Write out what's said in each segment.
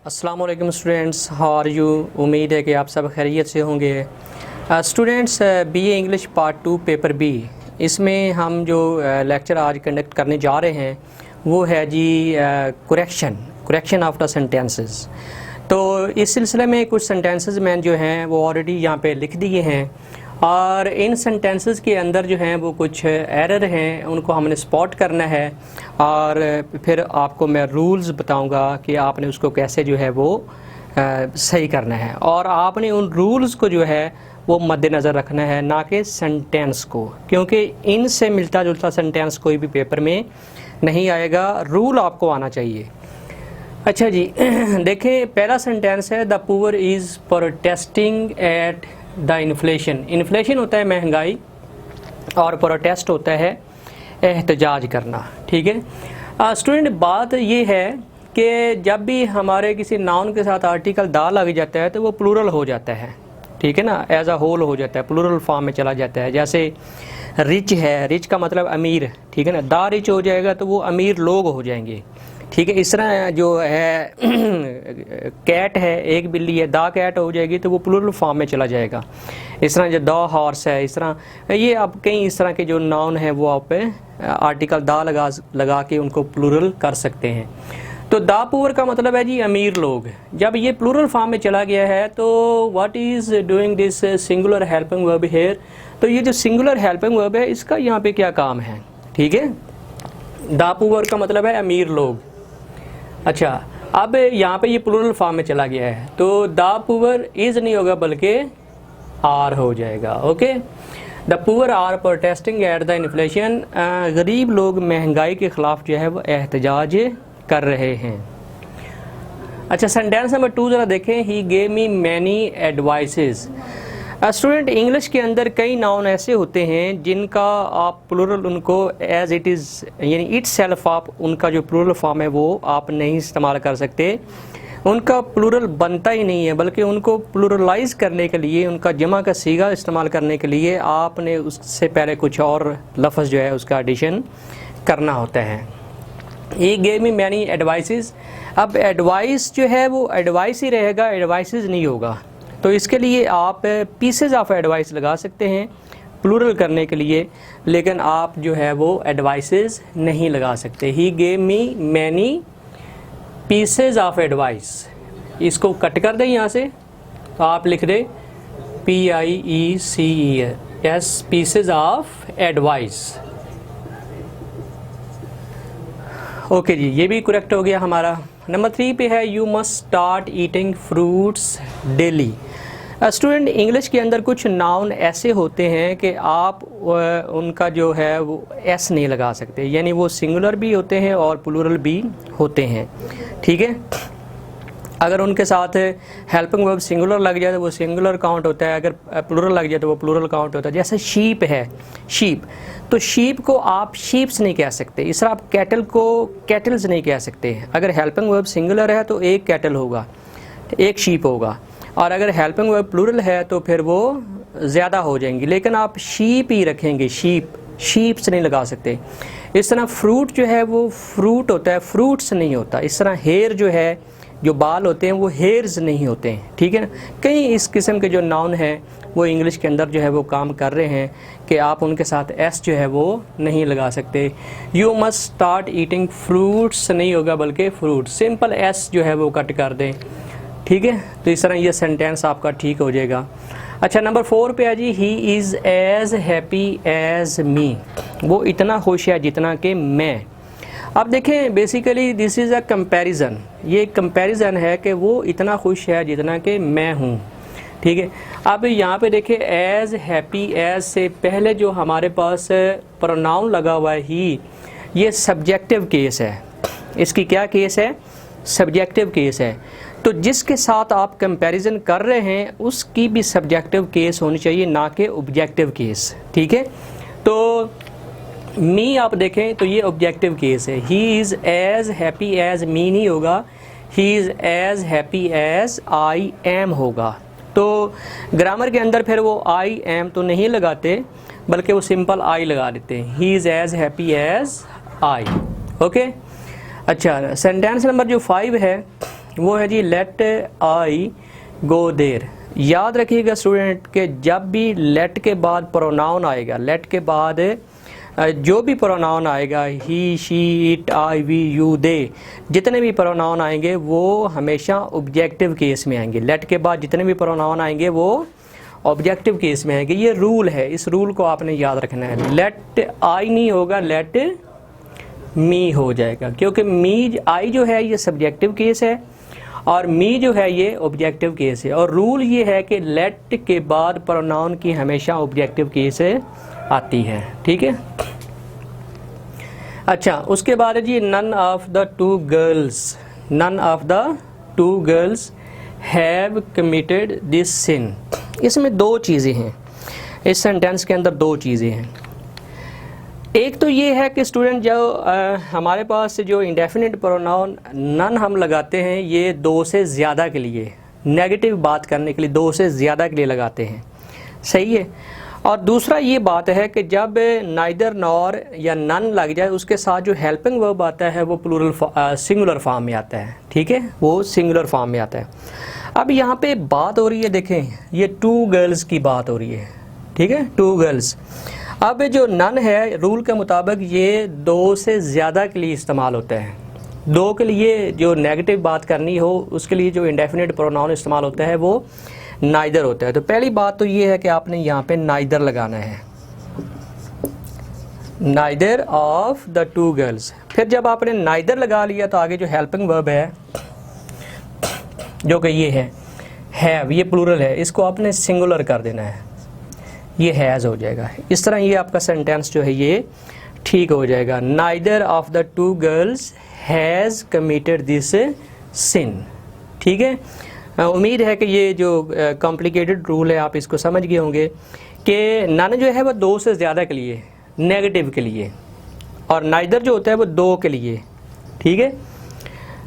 अस्सलाम वालेकुम students, how are you. उम्मीद है कि आप सब खैरियत से होंगे। Students, BA English part 2 paper B, इसमें हम जो लेक्चर आज कंडक्ट करने जा रहे हैं वो है जी कुरेक्शन ऑफ द सेंटेंसेस। तो इस सिलसिले में कुछ सेंटेंसेस मैंने जो हैं वो ऑलरेडी यहाँ पे लिख दिए हैं और इन सेंटेंसेस के अंदर जो हैं वो कुछ एरर हैं, उनको हमने स्पॉट करना है और फिर आपको मैं रूल्स बताऊंगा कि आपने उसको कैसे जो है वो सही करना है। और आपने उन रूल्स को जो है वो मद्देनज़र रखना है, ना कि सेंटेंस को, क्योंकि इनसे मिलता जुलता सेंटेंस कोई भी पेपर में नहीं आएगा। रूल आपको आना चाहिए। अच्छा जी, देखें, पहला सेंटेंस है the poor is protesting at the inflation. Inflation होता है महंगाई और प्रोटेस्ट होता है एहतजाज करना। ठीक है स्टूडेंट, बात ये है कि जब भी हमारे किसी नाउन के साथ आर्टिकल दा लग जाता है तो वो प्लूरल हो जाता है। ठीक है ना, एज अ होल हो जाता है, प्लूरल फॉर्म में चला जाता है। जैसे रिच है, रिच का मतलब अमीर, ठीक है ना, दा रिच हो जाएगा तो वो अमीर लोग हो जाएंगे। ठीक है, इस तरह जो है कैट है, एक बिल्ली है, दा कैट हो जाएगी तो वो प्लूरल फॉर्म में चला जाएगा। इस तरह जो द हॉर्स है, इस तरह ये आप कई इस तरह के जो नाउन है वो आप आर्टिकल दा लगा के उनको प्लूरल कर सकते हैं। तो दा पुअर का मतलब है जी अमीर लोग। जब ये प्लूरल फॉर्म में चला गया है तो what is doing this singular helping verb here. तो ये जो सिंगुलर हेल्पिंग वर्ब है इसका यहाँ पे क्या काम है। ठीक है, दा पुअर का मतलब है अमीर लोग। अच्छा, अब यहाँ पे ये प्लूरल फॉर्म में चला गया है तो द पुअर इज़ नहीं होगा बल्कि आर हो जाएगा। Okay, the poor are protesting at the inflation. गरीब लोग महंगाई के ख़िलाफ़ जो है वो एहतजाज कर रहे हैं। अच्छा, सेंटेंस नंबर 2 ज़रा देखें। ही gave me many advices. Student, English के अंदर कई नाउन ऐसे होते हैं जिनका आप प्लूरल उनको एज इट इज़ यानी इट सेल्फ आप उनका जो प्लूरल फॉर्म है वो आप नहीं इस्तेमाल कर सकते, उनका प्लूरल बनता ही नहीं है, बल्कि उनको प्लूरलाइज करने के लिए, उनका जमा का सीगा इस्तेमाल करने के लिए आपने उससे पहले कुछ और लफ्ज़ जो है उसका एडिशन करना होता है। ये गेव मी मैनी एडवाइसेस। अब एडवाइस जो है वो एडवाइस ही रहेगा, एडवाइसेस नहीं होगा। तो इसके लिए आप पीसेज ऑफ एडवाइस लगा सकते हैं प्लूरल करने के लिए, लेकिन आप जो है वो एडवाइसेस नहीं लगा सकते। He gave me many pieces of advice. इसको कट कर दें यहाँ से, तो आप लिख दें PIECES, pieces of advice. Okay जी, ये भी करेक्ट हो गया हमारा। नंबर 3 पे है you must start eating fruits daily. Student, English के अंदर कुछ नाउन ऐसे होते हैं कि आप उनका जो है वो एस नहीं लगा सकते, यानी वो सिंगुलर भी होते हैं और प्लूरल भी होते हैं। ठीक है, अगर उनके साथ हेल्पिंग वर्ब सिंगुलर लग जाए तो वो सिंगुलर काउंट होता है, अगर प्लूरल लग जाए तो वो प्लूरल काउंट होता है। जैसे शीप है, शीप, तो शीप को आप शीप्स नहीं कह सकते। इस तरह आप कैटल को कैटल्स नहीं कह सकते। अगर हेल्पिंग वर्ब सिंगुलर है तो एक कैटल होगा, एक शीप होगा, और अगर हेल्पिंग वर्ब प्लूरल है तो फिर वो ज़्यादा हो जाएंगी, लेकिन आप शीप ही रखेंगे, शीप्स नहीं लगा सकते। इस तरह फ्रूट जो है वो फ्रूट होता है, फ्रूट्स नहीं होता। इस तरह हेयर जो है, जो बाल होते हैं वो हेयर्स नहीं होते हैं। ठीक है ना, कई इस किस्म के जो नाउन हैं वो इंग्लिश के अंदर जो है वो काम कर रहे हैं कि आप उनके साथ एस जो है वो नहीं लगा सकते। You must start eating fruits नहीं होगा बल्कि फ्रूट, सिंपल एस जो है वो कट कर दें। ठीक है, तो इस तरह ये सेंटेंस आपका ठीक हो जाएगा। अच्छा, नंबर 4 पे है जी he is as happy as me. वो इतना खुश है जितना कि मैं। अब देखें, basically this is a comparison. ये कंपैरिजन है कि वो इतना खुश है जितना कि मैं हूँ। ठीक है, अब यहाँ पे देखें, एज हैप्पी एज से पहले जो हमारे पास प्रोनाउन लगा हुआ है ही, ये सब्जेक्टिव केस है। इसकी क्या केस है? सब्जेक्टिव केस है। तो जिसके साथ आप कंपैरिजन कर रहे हैं उसकी भी सब्जेक्टिव केस होनी चाहिए, ना कि ऑब्जेक्टिव केस। ठीक है, तो मी आप देखें तो ये ऑब्जेक्टिव केस है। He is as happy as me नहीं होगा, he is as happy as I am होगा। तो ग्रामर के अंदर फिर वो आई एम तो नहीं लगाते, बल्कि वो सिंपल आई लगा देते हैं। He is as happy as I. Okay, अच्छा, सेंटेंस नंबर जो 5 है वो है जी लेट आई गो देर। याद रखिएगा स्टूडेंट के जब भी लेट के बाद प्रोनाउन आएगा, लेट के बाद जो भी प्रोनाउन आएगा, he, she, it, I, we, you, they, जितने भी प्रोनाउन आएंगे वो हमेशा ऑब्जेक्टिव केस में आएंगे। लेट के बाद जितने भी प्रोनाउन आएंगे वो ऑब्जेक्टिव केस में आएंगे। ये रूल है, इस रूल को आपने याद रखना है। लेट आई नहीं होगा, लेट मी हो जाएगा, क्योंकि मी, आई जो है ये सब्जेक्टिव केस है और मी जो है ये ऑब्जेक्टिव केस है। और रूल ये है कि लेट के बाद प्रोनाउन की हमेशा ऑब्जेक्टिव केस आती है, ठीक है। अच्छा, उसके बाद है जी none of the two girls, none of the two girls have committed this sin. इसमें दो चीज़ें हैं, इस सेंटेंस के अंदर दो चीज़ें हैं। एक तो ये है कि स्टूडेंट जो हमारे पास जो इंडेफिनिट प्रोनाउन नन हम लगाते हैं ये दो से ज़्यादा के लिए, नेगेटिव बात करने के लिए दो से ज़्यादा के लिए लगाते हैं, सही है। और दूसरा ये बात है कि जब नाइदर नॉर या नन लग जाए उसके साथ जो हेल्पिंग वर्ब आता है वो प्लूरल सिंगुलर फॉर्म में आता है, ठीक है, वो सिंगुलर फॉर्म में आता है। अब यहाँ पे बात हो रही है, देखें ये टू गर्ल्स की बात हो रही है, ठीक है, टू गर्ल्स। अब जो नन है रूल के मुताबिक ये दो से ज़्यादा के लिए इस्तेमाल होता है। दो के लिए जो नेगेटिव बात करनी हो उसके लिए जो इंडेफिनिट प्रोनाउन इस्तेमाल होता है वो नाइदर होता है। तो पहली बात तो ये है कि आपने यहाँ पे नाइदर लगाना है, neither of the two girls. फिर जब आपने नाइदर लगा लिया तो आगे जो हेल्पिंग वर्ब है जो कि ये है हैव, ये प्लूरल है, इसको आपने सिंगुलर कर देना है, ये हैज़ हो जाएगा। इस तरह ये आपका सेंटेंस जो है ये ठीक हो जाएगा। Neither of the two girls has committed this sin, ठीक है। उम्मीद है कि ये जो कॉम्प्लिकेटेड रूल है आप इसको समझ गए होंगे कि नन जो है वो दो से ज़्यादा के लिए, नेगेटिव के लिए, और नाइदर जो होता है वो दो के लिए, ठीक है।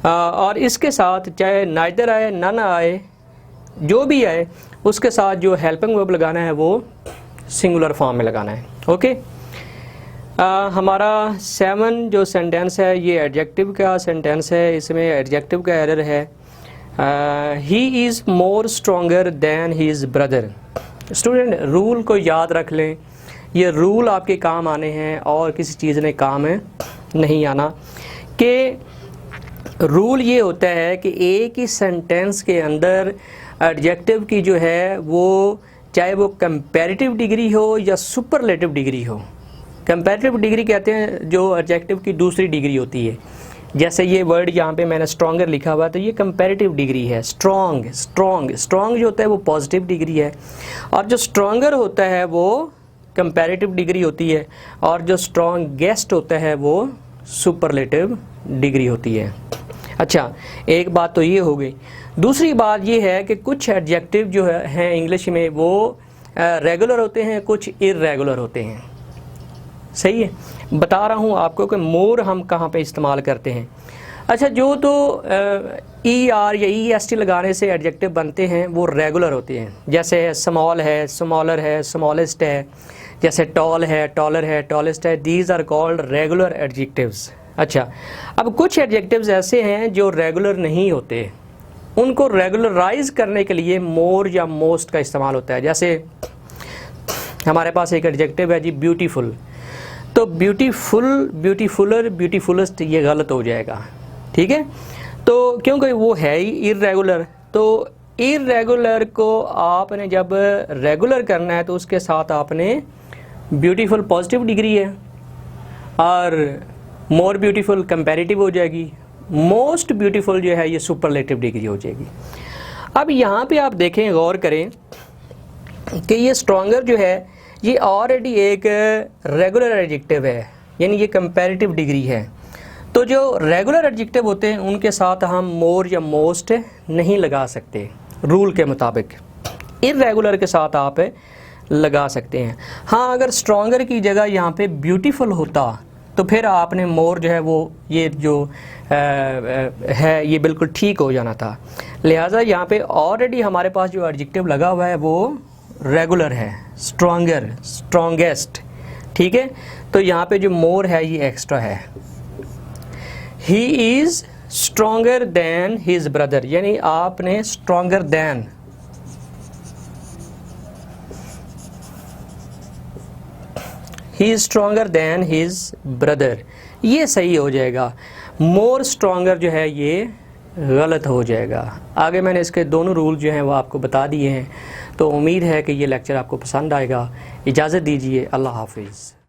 और इसके साथ चाहे नाइदर आए नन आए जो भी आए उसके साथ जो हेल्पिंग वर्ब लगाना है वो सिंगुलर फॉर्म में लगाना है, ओके। हमारा 7 जो सेंटेंस है ये एडजेक्टिव का सेंटेंस है, इसमें एडजेक्टिव का एरर है। He is more stronger then his brother. Student rule को याद रख लें, ये रूल आपके काम आने हैं और किसी चीज़ ने काम नहीं आना। कि रूल ये होता है कि एक ही सेंटेंस के अंदर एडजेक्टिव की जो है वो चाहे वो कंपैरेटिव डिग्री हो या सुपरलेटिव डिग्री हो। कंपैरेटिव डिग्री कहते हैं जो एडजेक्टिव की दूसरी डिग्री होती है, जैसे ये वर्ड यहाँ पे मैंने स्ट्रॉन्गर लिखा हुआ तो ये कंपैरेटिव डिग्री है। स्ट्रॉन्ग जो होता है वो पॉजिटिव डिग्री है, और जो स्ट्रॉन्गर होता है वो कंपैरेटिव डिग्री होती है, और जो स्ट्रॉन्गेस्ट होता है वो सुपरलेटिव डिग्री होती है। अच्छा, एक बात तो ये हो गई। दूसरी बात ये है कि कुछ एडजेक्टिव जो हैं इंग्लिश में वो रेगुलर होते हैं, कुछ इर्रेगुलर होते हैं, सही है। बता रहा हूँ आपको कि मोर हम कहाँ पे इस्तेमाल करते हैं। अच्छा, जो तो ई आर या ई एस टी लगाने से एडजेक्टिव बनते हैं वो रेगुलर होते हैं, जैसे स्मॉल है, स्मॉलर है, स्मॉलेस्ट है, जैसे टॉल है, टॉलर है, टॉलेस्ट है। These are called regular adjectives. अच्छा, अब कुछ एडजेक्टिव्स ऐसे हैं जो रेगुलर नहीं होते, उनको रेगुलराइज करने के लिए मोर या मोस्ट का इस्तेमाल होता है। जैसे हमारे पास एक एडजेक्टिव है जी ब्यूटीफुल, तो ब्यूटीफुल, ब्यूटीफुलर, ब्यूटीफुलेस्ट ये गलत हो जाएगा, ठीक है। तो क्योंकि वो है ही इर्रेगुलर, तो इर्रेगुलर को आपने जब रेगुलर करना है तो उसके साथ आपने ब्यूटीफुल पॉजिटिव डिग्री है और मोर ब्यूटीफुल कंपैरेटिव हो जाएगी, मोस्ट ब्यूटीफुल जो है ये सुपरलेटिव डिग्री हो जाएगी। अब यहाँ पे आप देखें, गौर करें कि ये स्ट्रॉन्गर जो है ये ऑलरेडी एक रेगुलर एडजेक्टिव है, यानी ये कंपैरेटिव डिग्री है। तो जो रेगुलर एडजेक्टिव होते हैं उनके साथ हम मोर या मोस्ट नहीं लगा सकते रूल के मुताबिक, इर्रेगुलर के साथ आप लगा सकते हैं। हाँ, अगर स्ट्रॉन्गर की जगह यहाँ पे ब्यूटीफुल होता तो फिर आपने मोर जो है वो ये जो है ये बिल्कुल ठीक हो जाना था। लिहाजा यहाँ पे ऑलरेडी हमारे पास जो एडजेक्टिव लगा हुआ है वो रेगुलर है, स्ट्रॉन्गर, स्ट्रॉन्गेस्ट, ठीक है। तो यहाँ पे जो मोर है ये एक्स्ट्रा है। He is stronger than his brother, यानी आपने stronger than, he is stronger than his brother, ये सही हो जाएगा। मोर स्ट्रॉन्गर जो है ये गलत हो जाएगा। आगे मैंने इसके दोनों रूल जो हैं वो आपको बता दिए हैं। तो उम्मीद है कि ये लेक्चर आपको पसंद आएगा। इजाज़त दीजिए, अल्लाह हाफिज़।